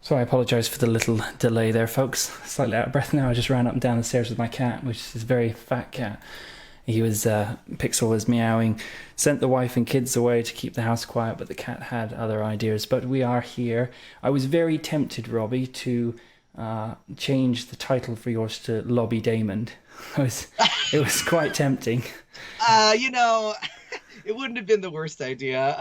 So I apologise for the little delay there, folks. Slightly out of breath now. I just ran up and down the stairs with my cat, which is a very fat cat. He was, Pixel was meowing, sent the wife and kids away to keep the house quiet, but the cat had other ideas. But we are here. I was very tempted, Robbie, to change the title for yours to Robbie Daymond. It was quite tempting. It wouldn't have been the worst idea.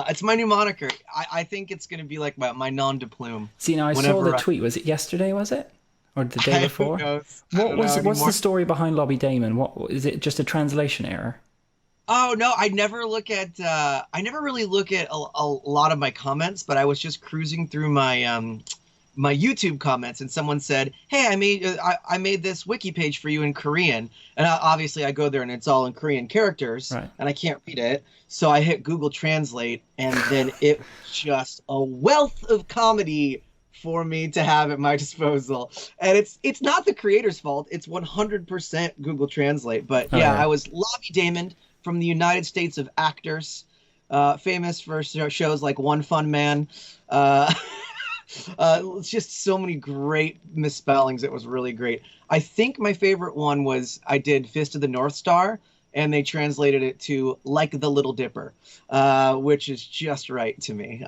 It's my new moniker. I think it's going to be like my nom de plume. See, now I saw the tweet. Was it yesterday, was it? Or the day before? What's the story behind Robbie Daymond? What is it? Just a translation error? Oh no, I never really look at a lot of my comments, but I was just cruising through my YouTube comments, and someone said, "Hey, I made this wiki page for you in Korean," and obviously I go there and it's all in Korean characters, right, and I can't read it, so I hit Google Translate, and then it was just a wealth of comedy for me to have at my disposal. And it's not the creator's fault; it's 100% Google Translate. But yeah, I was Robbie Daymond from the United States of Actors, famous for shows like One Fun Man. It's just so many great misspellings. It was really great. I think my favorite one was I did Fist of the North Star, and they translated it to Like the Little Dipper, which is just right to me.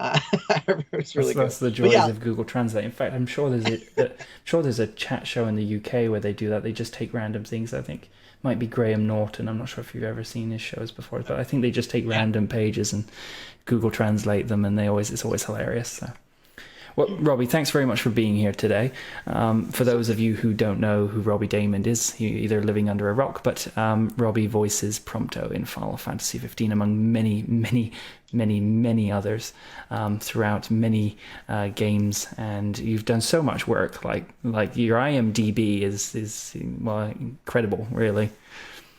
It's really good. That's the joys of Google Translate. In fact, I'm sure there's a chat show in the UK where they do that. They just take random things. I think might be Graham Norton. I'm not sure if you've ever seen his shows before, but I think they just take random pages and Google Translate them, and it's always hilarious. So. Well, Robbie, thanks very much for being here today. For those of you who don't know who Robbie Daymond is, you're either living under a rock, but Robbie voices Prompto in Final Fantasy 15, among many, many, many, many others throughout many games. And you've done so much work. Like your IMDb is well, incredible, really.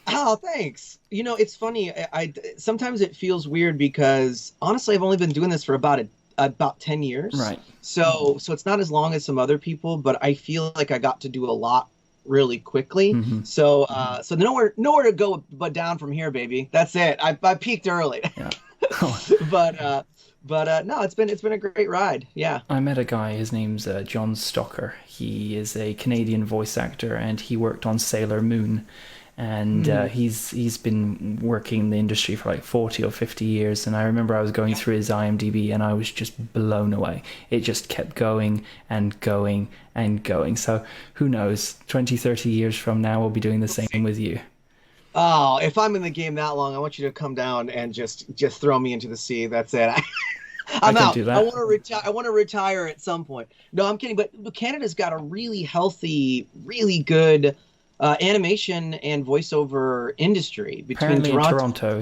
Oh, thanks. It's funny. I sometimes it feels weird because honestly, I've only been doing this for about 10 years. Right. So it's not as long as some other people, but I feel like I got to do a lot really quickly. Mm-hmm. So nowhere to go but down from here, baby. That's it. I peaked early. Yeah. but no, it's been a great ride. Yeah. I met a guy, his name's John Stocker. He is a Canadian voice actor, and he worked on Sailor Moon. And he's been working in the industry for like 40 or 50 years. And I remember I was going through his IMDb and I was just blown away. It just kept going and going and going. So who knows, 20, 30 years from now, we'll be doing the same with you. Oh, if I'm in the game that long, I want you to come down and just throw me into the sea. That's it. I'm out. Do that. I want to retire. I want to retire at some point. No, I'm kidding. But Canada's got a really healthy, really good animation and voiceover industry between Toronto,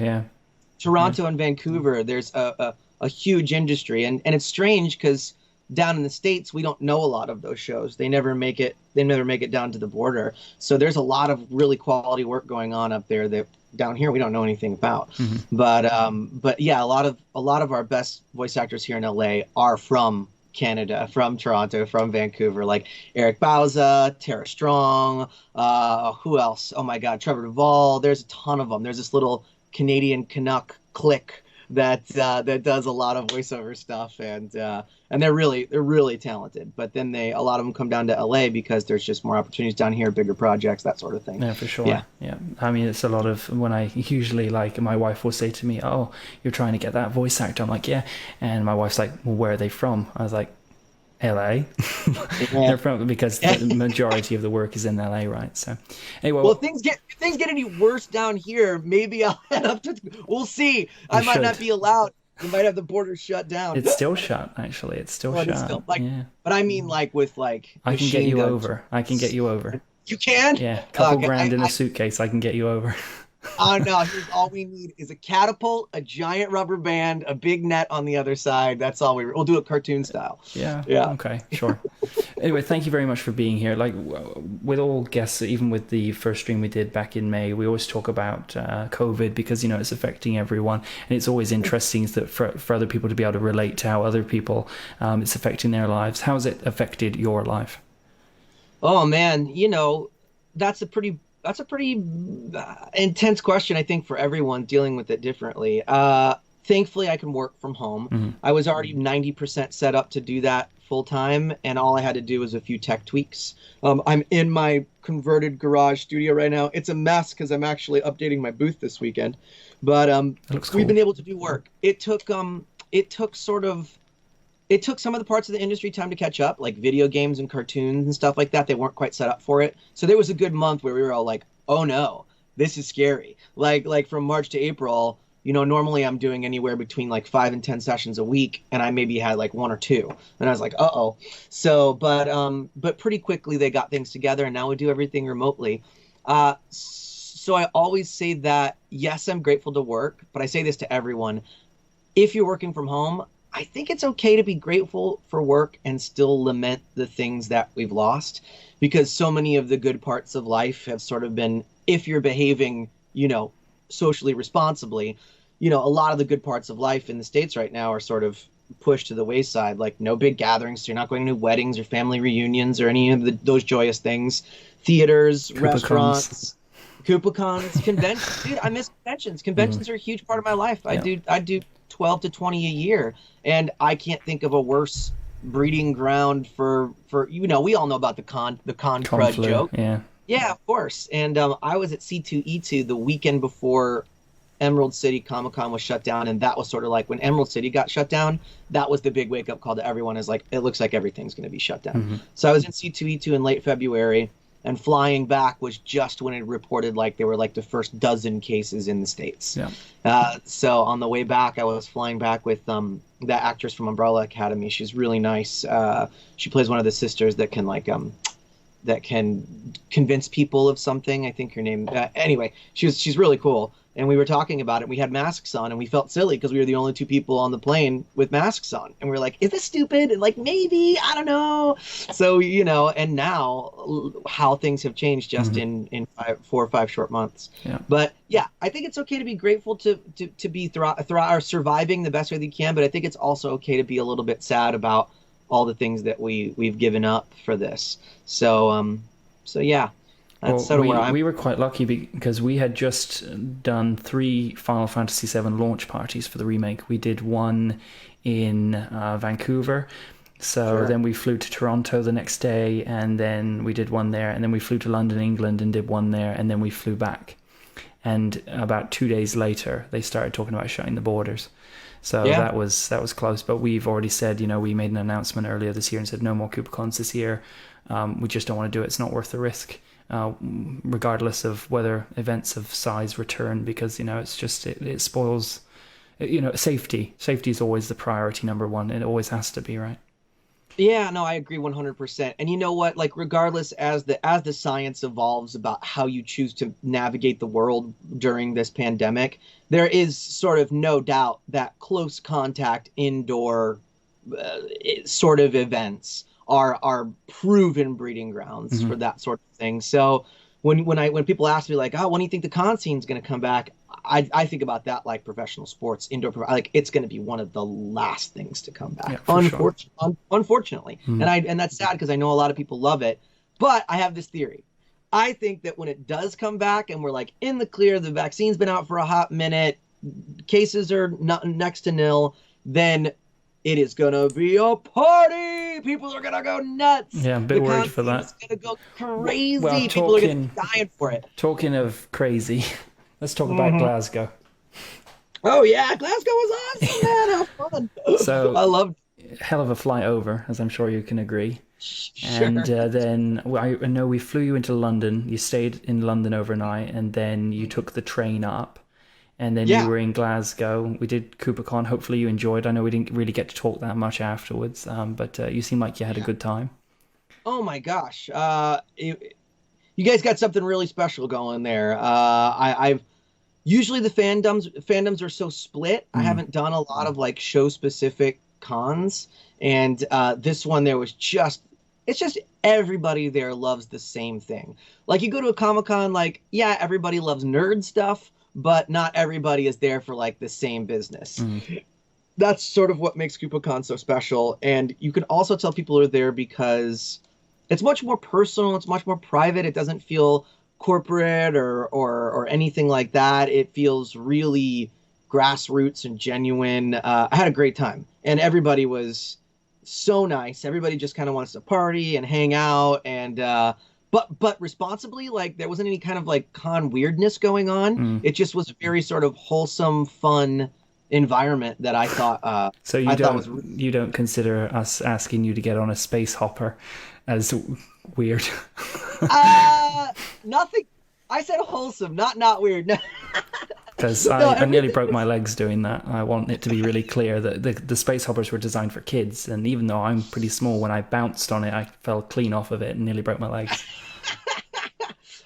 and Vancouver. There's a huge industry, and it's strange because down in the States we don't know a lot of those shows. They never make it down to the border. So there's a lot of really quality work going on up there that down here we don't know anything about. Mm-hmm. But yeah, a lot of our best voice actors here in LA are from Canada, from Toronto, from Vancouver, like Eric Bauza, Tara Strong, who else? Oh my God, Trevor Duvall. There's a ton of them. There's this little Canadian Canuck clique that does a lot of voiceover stuff, and they're really talented. But then a lot of them come down to LA because there's just more opportunities down here, bigger projects, that sort of thing. Yeah, for sure. Yeah. I mean, it's a lot of when I usually my wife will say to me, "Oh, you're trying to get that voice actor." I'm like, "Yeah," and my wife's like, "Well, where are they from?" I was like, LA. They're from, because the majority of the work is in LA, right? So anyway, well, if things get any worse down here, maybe I'll head up to. We'll see. I might not be allowed. We might have the border shut down. It's still shut, actually. It's still shut. It's still, but I mean, with I can get you over. I can get you over. You can? Yeah, a couple grand in a suitcase. I can get you over. Oh no! Here's all we need is a catapult, a giant rubber band, a big net on the other side. That's all we'll do it cartoon style. Yeah. Okay. Sure. Anyway, thank you very much for being here. Like with all guests, even with the first stream we did back in May, we always talk about COVID because it's affecting everyone, and it's always interesting that for other people to be able to relate to how other people it's affecting their lives. How has it affected your life? Oh man, that's a pretty intense question, I think, for everyone dealing with it differently. Thankfully, I can work from home. Mm-hmm. I was already 90% set up to do that full time, and all I had to do was a few tech tweaks. I'm in my converted garage studio right now. It's a mess because I'm actually updating my booth this weekend, but It looks we've cool. been able to do work. It took some of the parts of the industry time to catch up, like video games and cartoons and stuff like that. They weren't quite set up for it. So there was a good month where we were all like, oh no, this is scary. Like from March to April, normally I'm doing anywhere between like 5 and 10 sessions a week, and I maybe had like one or two. And I was like, uh-oh. So, but pretty quickly they got things together, and now we do everything remotely. So I always say that, yes, I'm grateful to work, but I say this to everyone. If you're working from home, I think it's okay to be grateful for work and still lament the things that we've lost, because so many of the good parts of life have sort of been, if you're behaving, socially responsibly, a lot of the good parts of life in the States right now are sort of pushed to the wayside, like no big gatherings. So you're not going to weddings or family reunions or any of those joyous things. Theaters, KupoCons. Restaurants, KupoCons, conventions. Dude, I miss conventions. Conventions are a huge part of my life. I do 12 to 20 a year, and I can't think of a worse breeding ground for we all know about the con crud Flu, joke. Yeah, of course. And I was at C2E2 the weekend before Emerald City Comic-Con was shut down, and that was sort of like when Emerald City got shut down, that was the big wake-up call to everyone, is like, it looks like everything's going to be shut down. So I was in C2E2 in late February, and flying back was just when it reported like they were like the first dozen cases in the States. So on the way back, I was flying back with that actress from Umbrella Academy. She's really nice. She plays one of the sisters that can that can convince people of something. I think her name. Anyway, she's really cool. And we were talking about it. We had masks on, and we felt silly because we were the only two people on the plane with masks on. And we were like, is this stupid? And like, maybe, I don't know. So, and now how things have changed just in 4 or 5 short months. But yeah, I think it's okay to be grateful to be surviving the best way that you can. But I think it's also okay to be a little bit sad about all the things that we've given up for this. So yeah. That's sort of where we were quite lucky because we had just done 3 Final Fantasy VII launch parties for the remake. We did one in Vancouver, so then we flew to Toronto the next day, and then we did one there, and then we flew to London, England, and did one there, and then we flew back. And about 2 days later, they started talking about shutting the borders. So that was close, but we've already said, we made an announcement earlier this year and said no more KupoCons this year. We just don't want to do it. It's not worth the risk. Regardless of whether events of size return, because it's just it spoils safety is always the priority number one. It always has to be, right? No, I agree 100%. And you know what, like, regardless, as the science evolves about how you choose to navigate the world during this pandemic, there is sort of no doubt that close contact indoor sort of events are proven breeding grounds for that sort of thing. So when people ask me like, oh, when do you think the con scene is going to come back? I think about that like professional sports, indoor, like it's going to be one of the last things to come back. Unfortunately. And that's sad because I know a lot of people love it, but I have this theory. I think that when it does come back and we're like in the clear, the vaccine's been out for a hot minute, cases are not next to nil, then it is going to be a party. People are going to go nuts. Yeah, I'm a bit worried for that. It's going to go crazy. Well, people are going to be dying for it. Talking of crazy, let's talk about Glasgow. Oh, yeah. Glasgow was awesome, man. How fun. So, I loved hell of a flight over, as I'm sure you can agree. Sure. And then I know we flew you into London. You stayed in London overnight, and then you took the train up. And then you were in Glasgow. We did KupoCon. Hopefully you enjoyed. I know we didn't really get to talk that much afterwards, but you seem like you had a good time. Oh my gosh, you guys got something really special going there. I've usually the fandoms are so split. I haven't done a lot of like show specific cons, and this one there was it's just everybody there loves the same thing. Like you go to a Comic-Con, like everybody loves nerd stuff, but not everybody is there for like the same business. That's sort of what makes KupoCon so special. And you can also tell people are there because it's much more personal. It's much more private. It doesn't feel corporate or anything like that. It feels really grassroots and genuine. I had a great time, and everybody was so nice. Everybody just kind of wants to party and hang out, and but responsibly. Like there wasn't any kind of like con weirdness going on. Mm. It just was a very sort of wholesome, fun environment that So I thought was you don't consider us asking you to get on a space hopper as weird? nothing. I said wholesome, not weird. No, Because no, I nearly everything. broke my legs doing that. I want it to be really clear that the space hoppers were designed for kids, and even though I'm pretty small, when I bounced on it, I fell clean off of it and nearly broke my legs.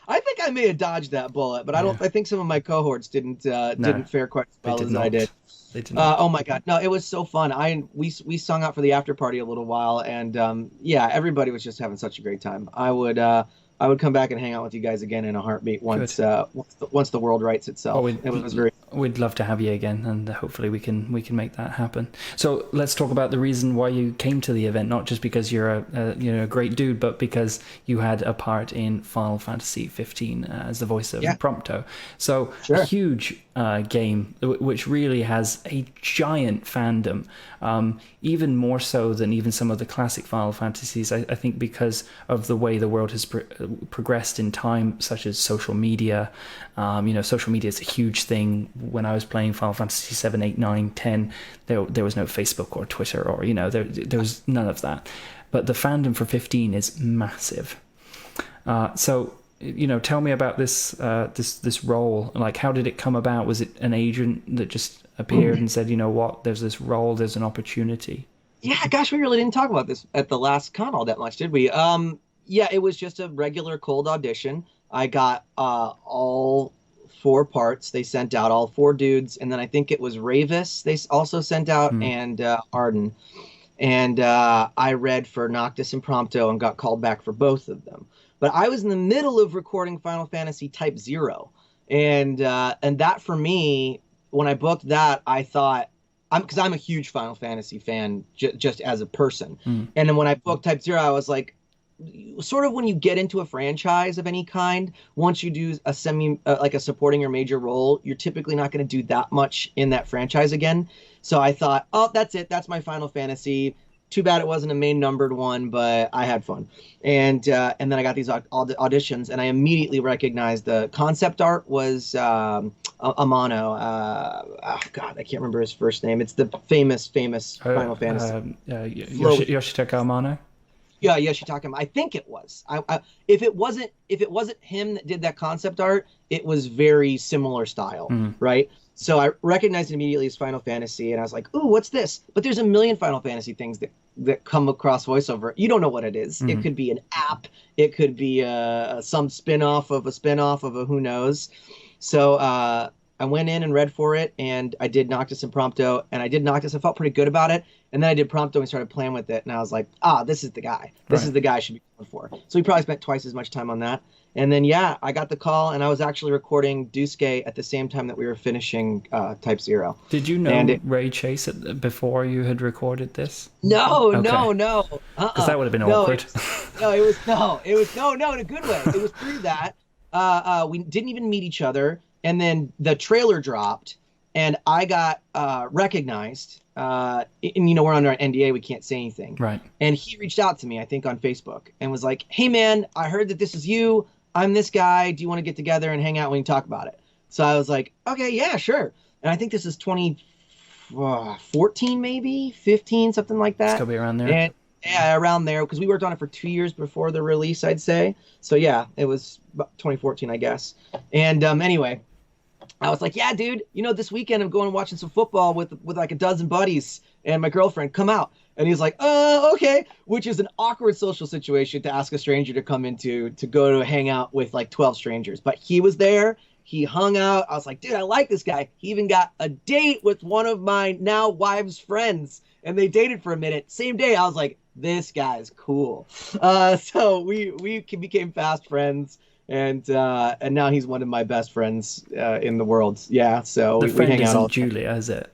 I think I may have dodged that bullet, but I Yeah, don't. I think some of my cohorts no, didn't fare quite as they well did as I did. not. They did not. Oh my God, no, it was so fun. We sung out for the after party a little while, and yeah, everybody was just having such a great time. I would come back and hang out with you guys again in a heartbeat Good. once the world rights Well, itself. It was very we'd love to have you again, and hopefully we can make that happen. So let's talk about the reason why you came to the event, not just because you're a great dude, but because you had a part in Final Fantasy 15 as the voice of yeah, Prompto. So a sure. huge game which really has a giant fandom, even more so than even some of the classic Final Fantasies. I think because of the way the world has progressed in time, such as social media. Social media is a huge thing. When I was playing Final Fantasy 7, 8, 9, 10, there was no Facebook or Twitter or, there was none of that. But the fandom for 15 is massive. So, tell me about this role. Like, how did it come about? Was it an agent that just appeared and said, you know what, there's this role, there's an opportunity? Yeah, gosh, we really didn't talk about this at the last con all that much, did we? Yeah, it was just a regular cold audition. I got all four parts. They sent out all four dudes, and then I think it was Ravis. Also sent out, Hmm. and Arden. And I read for Noctis and Prompto and got called back for both of them. But I was in the middle of recording Final Fantasy Type Zero, and that for me, when I booked that, I thought because I'm a huge Final Fantasy fan just as a person, Hmm. and then when I booked Type Zero, I was like, sort of when you get into a franchise of any kind, once you do a like a supporting or major role, you're typically not going to do that much in that franchise again. So I thought, oh, that's it. That's my Final Fantasy. Too bad it wasn't a main numbered one, but I had fun. And then I got these auditions, and I immediately recognized the concept art was Amano. Oh God, I can't remember his first name. It's the famous Final Fantasy. Yoshitaka Amano. Yeah, Yoshitaka. I think it was. If it wasn't him that did that concept art, it was very similar style, Hmm. right? So I recognized it immediately as Final Fantasy, and I was like, "Ooh, what's this?" But there's a million Final Fantasy things that come across voiceover. You don't know what it is. It Hmm. could be an app. It could be some spin-off of a who knows. So I went in and read for it, and I did Noctis and Prompto, and I did Noctis. I felt pretty good about it, and then I did Prompto and started playing with it, and I was like, this is the guy. This Right. is the guy I should be going for. So we probably spent twice as much time on that. And then, yeah, I got the call, and I was actually recording Dusuke at the same time that we were finishing Type Zero. Did you And know Ray Chase before you had recorded this? no, Okay, no, because that would have been no, awkward. it was no, in a good way. It was through that. We didn't even meet each other, and then the trailer dropped, and I got recognized. And we're under an NDA, we can't say anything. Right. And he reached out to me, I think, on Facebook, and was like, "Hey, man, I heard that this is you. I'm this guy. Do you want to get together and hang out when you talk about it?" So I was like, "Okay, yeah, sure." And I think this is 2014, maybe 15, something like It's that. gotta be around there. And yeah, around there, because we worked on it for 2 years before the release, I'd say. So yeah, it was about 2014, I guess. And anyway, I was like, "Yeah, dude, this weekend I'm going and watching some football with like a dozen buddies and my girlfriend. Come out." And he's like, okay," which is an awkward social situation to ask a stranger to come into, to go to hang out with like 12 strangers. But he was there. He hung out. I was like, "Dude, I like this guy." He even got a date with one of my now wife's friends, and they dated for a minute. Same day, I was like, "This guy's cool." So we became fast friends, and now he's one of my best friends in the world. Yeah, so The we friend hang out all isn't the time. Julia, is it?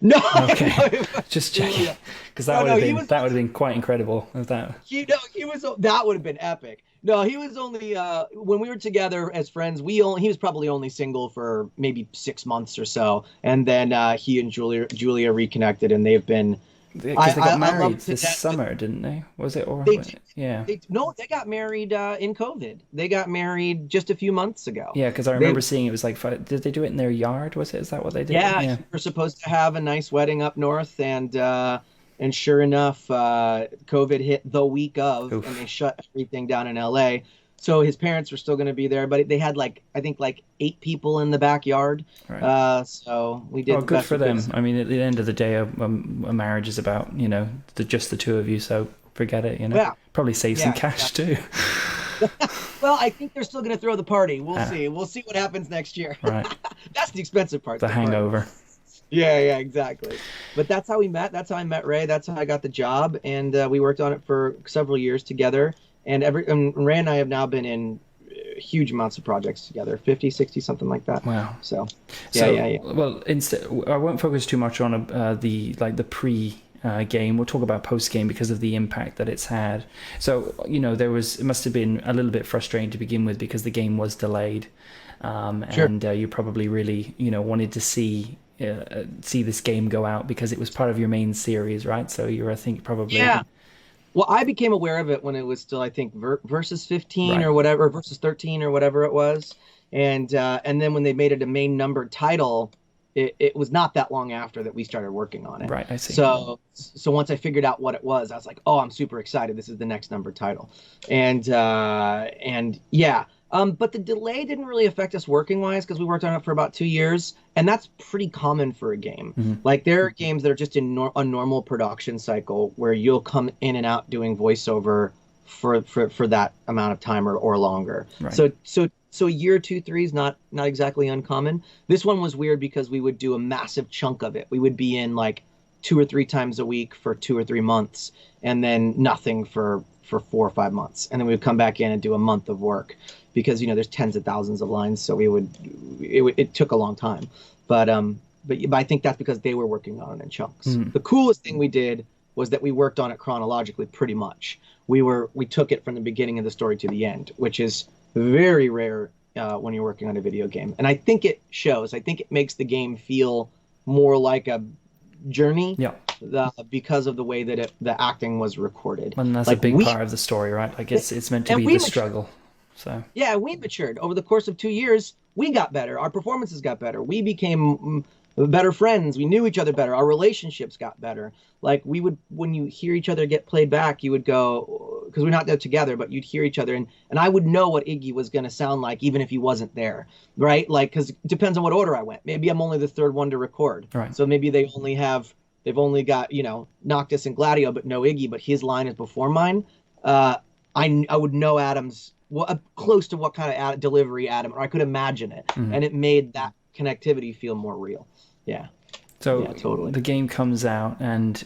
No, Okay, no, it wasn't just checking, Julia. because No, no, he was that would have been quite incredible. If that. he was that would have been epic. No, he was only when we were together as friends. He was probably only single for maybe 6 months or so, and then he and Julia reconnected, and they've been Because they got I love married it to this death. summer, didn't they? Was it? Or They, yeah. no, they got married in COVID. They got married just a few months ago. Yeah, because I They, remember seeing it was like, did they do it in their yard? Was it? Is that what they did? yeah, Yeah. you were supposed to have a nice wedding up north, and sure enough, COVID hit the week of, and they Oof. shut everything down in LA. So his parents were still going to be there, but they had like I think like 8 people in the backyard. Right. So we Well, did the good best for we could. them. I mean, at the end of the day, a marriage is about, just the two of you. So forget it, Yeah, Probably save some yeah, cash exactly. too. Well, I think they're still going to throw the party. We'll Ah, see. We'll see what happens next year. right. That's the expensive part, The the party. hangover. Yeah, exactly. But that's how we met. That's how I met Ray. That's how I got the job, and we worked on it for several years together. And Ray and I have now been in huge amounts of projects together, 50, 60, something like that. Wow. So, So, yeah. well, instead, I won't focus too much on the pre game. We'll talk about post game because of the impact that it's had. So, it must have been a little bit frustrating to begin with because the game was delayed, Sure. and you probably really wanted to see this game go out because it was part of your main series, right? So you're, I think, probably Yeah. Well, I became aware of it when it was still, I think, versus 15 right. or whatever, versus 13 or whatever it was, and then when they made it a main numbered title, it was not that long after that we started working on it. Right, I see. So once I figured out what it was, I was like, oh, I'm super excited. This is the next numbered title, and yeah. But the delay didn't really affect us working wise because we worked on it for about 2 years, and that's pretty common for a game. Hmm. Like there are games that are just in a normal production cycle where you'll come in and out doing voiceover for that amount of time or longer. Right. So a year, 2, 3 is not exactly uncommon. This one was weird because we would do a massive chunk of it. We would be in like 2 or 3 times a week for 2 or 3 months, and then nothing for 4 or 5 months, and then we would come back in and do a month of work because there's tens of thousands of lines, so it took a long time, but I think that's because they were working on it in chunks. Mm. The coolest thing we did was that we worked on it chronologically pretty much. We took it from the beginning of the story to the end, which is very rare when you're working on a video game, and I think it shows. I think it makes the game feel more like a journey. Yeah. Because of the way that the acting was recorded. And that's like a big part of the story, right? Like it's meant to be the struggle. So yeah, we matured over the course of 2 years. We got better. Our performances got better. We became better friends. We knew each other better. Our relationships got better. Like we would, when you hear each other get played back, you would go, because we're not there together, but you'd hear each other, and I would know what Iggy was going to sound like even if he wasn't there, right? Like, because it depends on what order I went. Maybe I'm only the third one to record, right. So maybe they've only got Noctis and Gladio, but no Iggy, but his line is before mine. I would know Adam's close to what kind of delivery Adam, or I could imagine it, and it made that connectivity feel more real. Yeah. So yeah, totally. The game comes out, and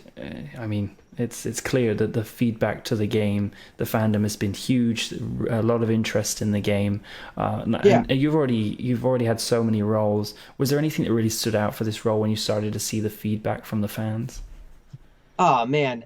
I mean, it's clear that the feedback to the game, the fandom has been huge. A lot of interest in the game. And you've already had so many roles. Was there anything that really stood out for this role when you started to see the feedback from the fans? Oh man,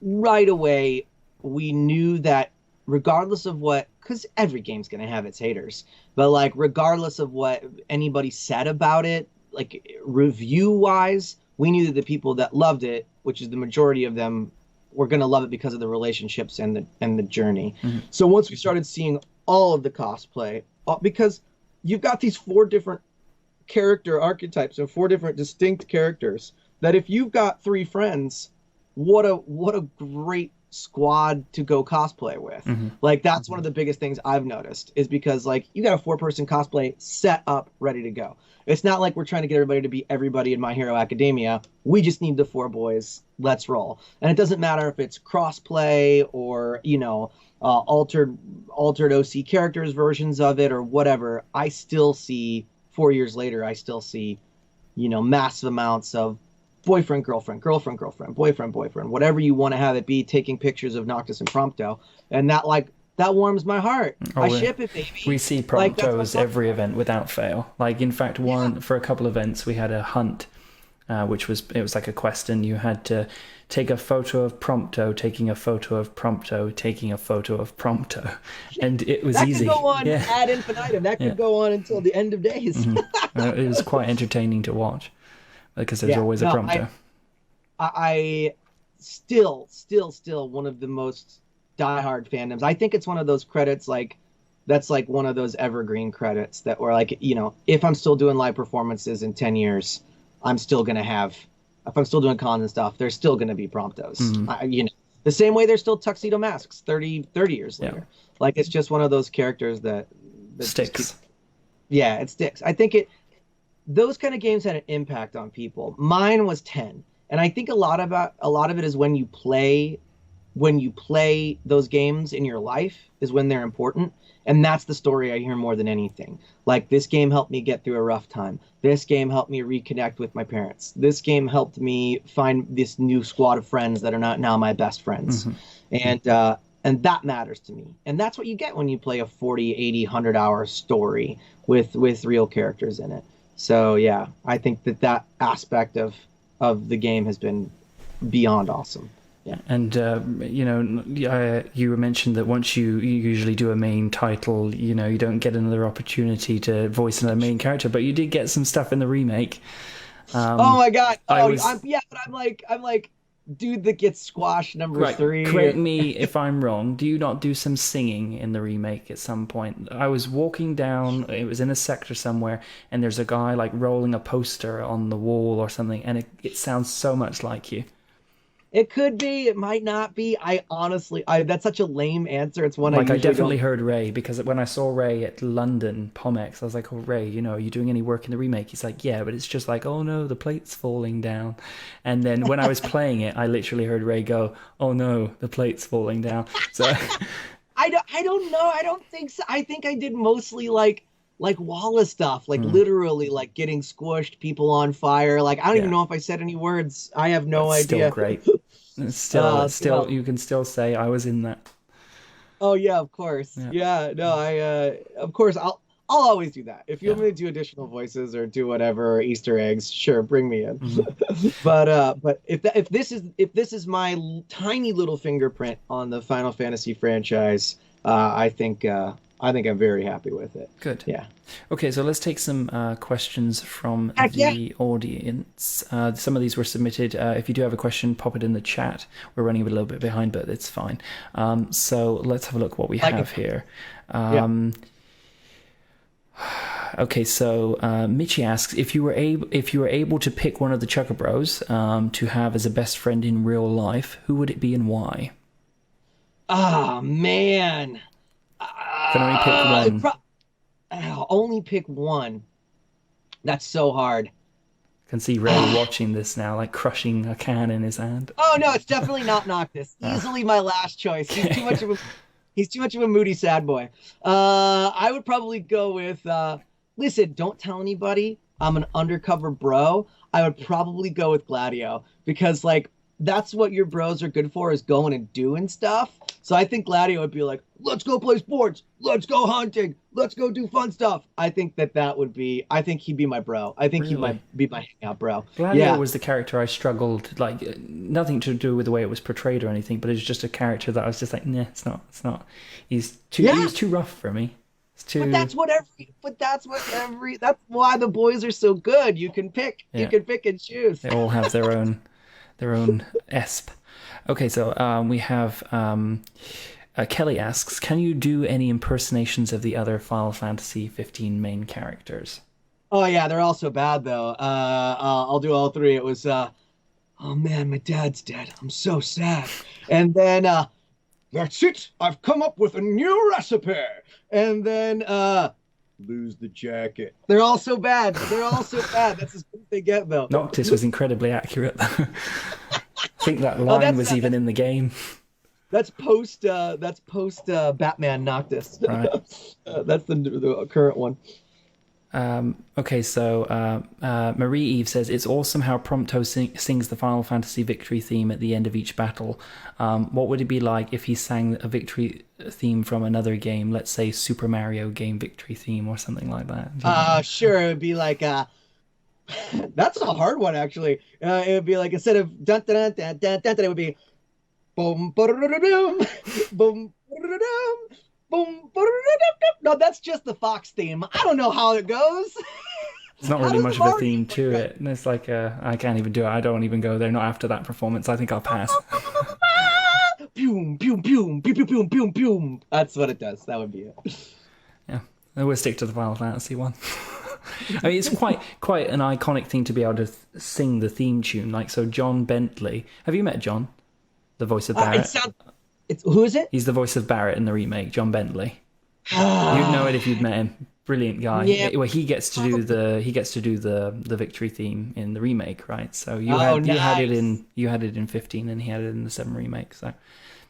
right away we knew that regardless of what, because every game's gonna have its haters, but like regardless of what anybody said about it, like review wise, we knew that the people that loved it, which is the majority of them, were going to love it because of the relationships and the journey. Mm-hmm. So once we started seeing all of the cosplay, because you've got these 4 different character archetypes and 4 different distinct characters, that if you've got 3 friends, what a great squad to go cosplay with. Mm-hmm. Like that's one of the biggest things I've noticed, is because like you got a 4-person cosplay set up ready to go. It's not like we're trying to get everybody to be everybody in My Hero Academia. We just need the 4 boys. Let's roll. And it doesn't matter if it's crossplay or altered OC characters versions of it or whatever. I still see 4 years later. I still see massive amounts of boyfriend, girlfriend, girlfriend, girlfriend, boyfriend, boyfriend, whatever you want to have it be, taking pictures of Noctis and Prompto, and that warms my heart. I ship it, baby. We see Promptos every event without fail. Like, in fact, for a couple of events, we had a hunt, which was like a quest, and you had to take a photo of Prompto, taking a photo of Prompto, taking a photo of Prompto, and it was easy. That could go on ad infinitum. That could go on until the end of days. Mm-hmm. It was quite entertaining to watch because there's always a Prompto. I still one of the most diehard fandoms. I think it's one of those credits like that's like one of those evergreen credits that were like, if I'm still doing live performances in 10 years, I'm still gonna have. If I'm still doing cons and stuff, there's still gonna be Promptos. The same way there's still Tuxedo Masks 30 years later. Yeah. Like it's just one of those characters that sticks. Yeah, it sticks. I think those kind of games had an impact on people. Mine was 10. And I think a lot of it is when you play those games in your life is when they're important. And that's the story I hear more than anything. Like, this game helped me get through a rough time. This game helped me reconnect with my parents. This game helped me find this new squad of friends that are not now my best friends. Mm-hmm. And that matters to me. And that's what you get when you play a 40, 80, 100-hour story with real characters in it. So, yeah, I think that aspect of the game has been beyond awesome. Yeah. And, you mentioned that once you usually do a main title, you don't get another opportunity to voice another main character, but you did get some stuff in the remake. Oh my God. I'm like, dude that gets squashed number 3. Correct me if I'm wrong. Do you not do some singing in the remake at some point? I was walking down, it was in a sector somewhere, and there's a guy like rolling a poster on the wall or something, and it sounds so much like you. It could be. It might not be. I honestly, that's such a lame answer. It's one I definitely heard Ray, because when I saw Ray at London PomX, I was like, "Oh, Ray, are you doing any work in the remake?" He's like, "Yeah, but it's just like, oh no, the plate's falling down." And then when I was playing it, I literally heard Ray go, "Oh no, the plate's falling down." So I don't know. I don't think so. I think I did mostly like Wallace stuff, like literally like getting squished, people on fire. Like, I don't even know if I said any words. I have no idea. Still great. It's still you can still say I was in that. Oh yeah, of course. Yeah, no, of course I'll always do that. If you want me to do additional voices or do whatever, or Easter eggs, sure, bring me in. Mm-hmm. but if this is my tiny little fingerprint on the Final Fantasy franchise, I think I'm very happy with it. Good. Yeah. Okay, so let's take some questions from the audience. Some of these were submitted. If you do have a question, pop it in the chat. We're running a little bit behind, but it's fine. So let's have a look what we have here. Okay, so Michi asks, if you were able to pick one of the Chocobros to have as a best friend in real life, who would it be and why? Oh man. Can only pick one. Only pick one. That's so hard. I can see Ray watching this now, like crushing a can in his hand. Oh no, it's definitely not Noctis. Easily my last choice. He's too much of a moody sad boy. I would probably go with. Listen, don't tell anybody. I'm an undercover bro. I would probably go with Gladio, because like that's what your bros are good for, is going and doing stuff. So I think Gladio would be like, let's go play sports, let's go hunting, let's go do fun stuff. I think I think he'd be my bro. I think he might be my hangout bro. Gladio was the character I struggled, like, nothing to do with the way it was portrayed or anything, but it was just a character that I was just like, nah, it's not. He's too rough for me. But that's why the boys are so good. You can pick and choose. They all have their own esp. Okay, so we have Kelly asks, can you do any impersonations of the other Final Fantasy 15 main characters? Oh yeah, they're all so bad though. I'll do all 3. It was, oh man, my dad's dead. I'm so sad. And then, that's it. I've come up with a new recipe. And then, lose the jacket. They're all so bad. That's as good as they get though. Noctis was incredibly accurate though. I think that line was even in the game. That's post Batman Noctis. Right. That's the current one. Okay, so Marie Eve says, it's awesome how Prompto sings the Final Fantasy victory theme at the end of each battle. What would it be like if he sang a victory theme from another game, let's say Super Mario game victory theme or something like that? Sure, it would be like... that's a hard one, actually. It would be like, instead of dun dun dun dun dun, it would be boom ba-da-da-da-dum, boom ba-da-da-dum, boom ba-da-da-da-dum. No, that's just the Fox theme. I don't know how it goes. It's not How really does much the of a Mario theme work to out? it. And it's like, I can't even do it. I don't even go there. Not after that performance. I think I'll pass. Boom, boom, boom, boom, boom, boom, boom, boom. That's what it does. That would be it. Yeah, I will stick to the Final Fantasy one. I mean, it's quite an iconic thing to be able to sing the theme tune. Like, so John Bentley. Have you met John, the voice of Barrett? Who is it? He's the voice of Barrett in the remake, John Bentley. You'd know it if Ah, you'd met him. Brilliant guy. yeah. Well, he gets to do the victory theme in the remake, right? So you Oh, had it nice. in 15, and he had it in the 7 remake. So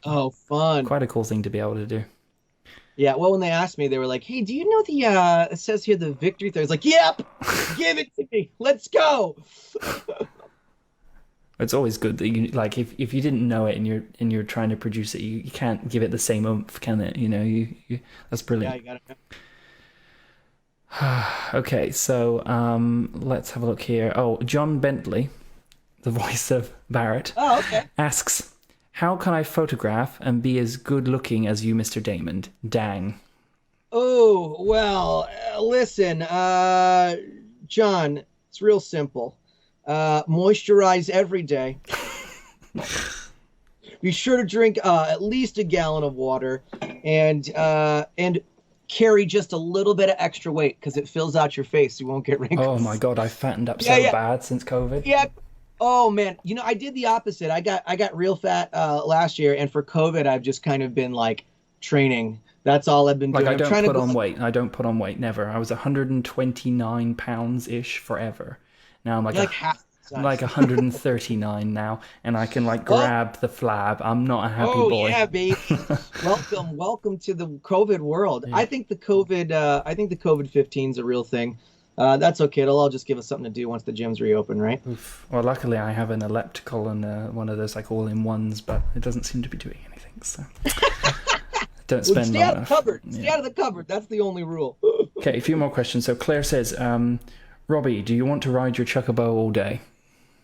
Oh, fun. quite a cool thing to be able to do. Yeah, well, when they asked me, they were like, "Hey, do you know it says here the victory thing?" I was like, "Yep, give it to me. Let's go." It's always good that you like if you didn't know it and you're trying to produce it, you can't give it the same oomph, can it? You know, you that's Yeah, brilliant. you gotta know. Okay, so let's have a look here. Oh, John Bentley, the voice of Barrett, Oh, okay. asks, "How can I photograph and be as good looking as you, Mr. Daymond? Dang." Oh, well, listen, John, it's real simple. Moisturize every day. Be sure to drink at least a gallon of water, and carry just a little bit of extra weight because it fills out your face. You won't get Oh my wrinkles. God, I fattened up Yeah, so yeah, bad since COVID. yeah. Oh man, I did the opposite. I got real fat last year, and for COVID, I've just kind of been like training. That's all I've been Like doing. I I'm don't trying to put go. on weight. I don't put on weight. Never. I was 129 pounds ish forever. Now I'm You're like half the I'm like size. 139 now, and I can like Oh, grab the flab. I'm not a happy oh boy. yeah, baby. Welcome, welcome to the COVID world. Yeah. I think the COVID 15 is a real thing. That's okay. It'll all just give us something to do once the gyms reopen, right? Oof. Well, luckily I have an elliptical and one of those like all-in-ones, but it doesn't seem to be doing anything. So don't Well, spend stay long out of the enough. cupboard. Stay Yeah. out of the cupboard. That's the only rule. Okay, a few more questions. So Claire says, Robbie, do you want to ride your chocobo all day?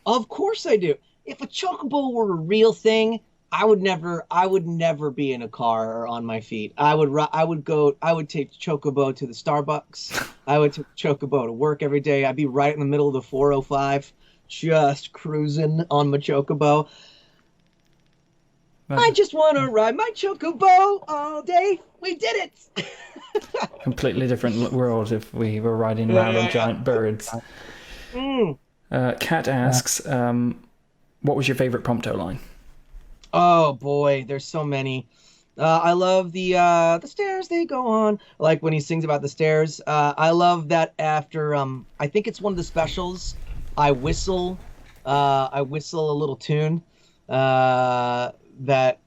Of course I do. If a chocobo were a real thing, I would never be in a car or on my feet. I would take chocobo to the Starbucks. I would take chocobo to work every day. I'd be right in the middle of the 405, just cruising on my chocobo. I just want to ride my chocobo all day. We did it. Completely different world if we were riding Yeah, around on yeah, yeah. giant birds. Mm. Kat asks, what was your favorite Prompto line? Oh boy, there's so many. I love the stairs they go on. Like when he sings about the stairs. I love that after I think it's one of the specials. I whistle I whistle a little tune. That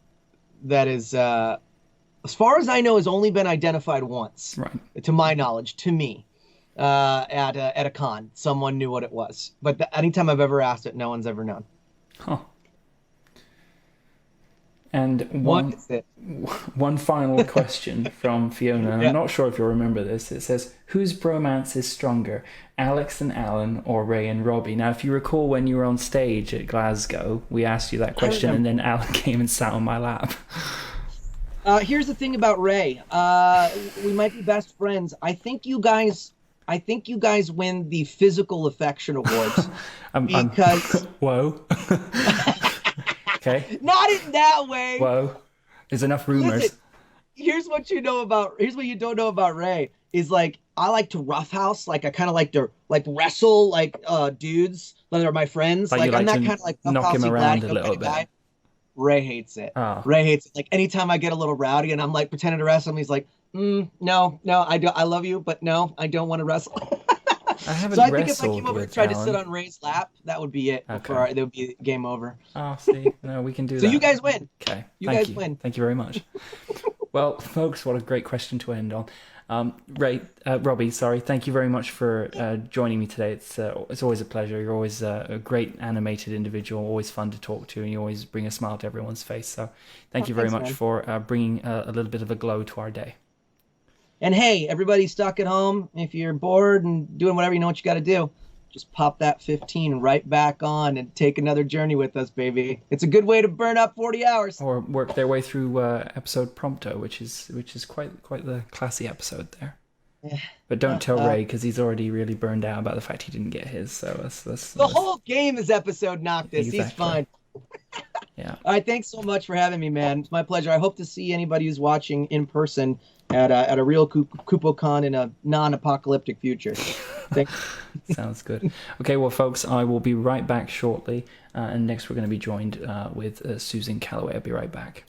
that is as far as I know has only been identified once, Right. to my knowledge, to me. At a con, someone knew what it was. But anytime I've ever asked it, no one's ever known. Huh. And What is it? one final question from Fiona. I'm Yeah. not sure if you'll remember this. It says, whose bromance is stronger, Alex and Alan or Ray and Robbie? Now, if you recall when you were on stage at Glasgow, we asked you that I question and remember. then Alan came and sat on my lap. Here's the thing about Ray. We might be best friends. I think you guys win the physical affection awards I'm because whoa. Okay. not in that way. Whoa. There's enough rumors. Listen, here's what you don't know about Ray is like I like to roughhouse, like I kind of like to like wrestle like dudes that are my friends. Like you Like I'm like that to kind of like knock him roughhousey around a gladio little kind of bit. guy. Ray hates it. Oh. Ray hates it. Like anytime I get a little rowdy and I'm like pretending to wrestle him, he's like, no, I don't. I love you, but no, I don't want to wrestle. I haven't So I think if I came wrestled over and with tried to sit Alan. on Ray's lap, that would be it. Okay. That would be game over. Oh, see, no, we can do So that. you guys win. Okay, You thank guys you. win. Thank you very much. Well, folks, what a great question to end on. Robbie, sorry, thank you very much for joining me today. It's always a pleasure. You're always a great animated individual, always fun to talk to, and you always bring a smile to everyone's face. So thank Oh, you very thanks, much man. for bringing a little bit of a glow to our day. And hey, everybody stuck at home, if you're bored and doing whatever, you know what you got to do. Just pop that 15 right back on and take another journey with us, baby. It's a good way to burn up 40 hours. Or work their way through episode Prompto, which is quite the classy episode there. But don't tell Uh, Ray because he's already really burned out about the fact he didn't get his. So the whole game is episode Noctis. He's exactly. fine. Yeah. All right, thanks so much for having me, man. It's my pleasure. I hope to see anybody who's watching in person at a real KupoCon in a non-apocalyptic future. Thanks. Sounds good. Okay, well, folks, I will be right back shortly. And next we're going to be joined with Susan Calloway. I'll be right back.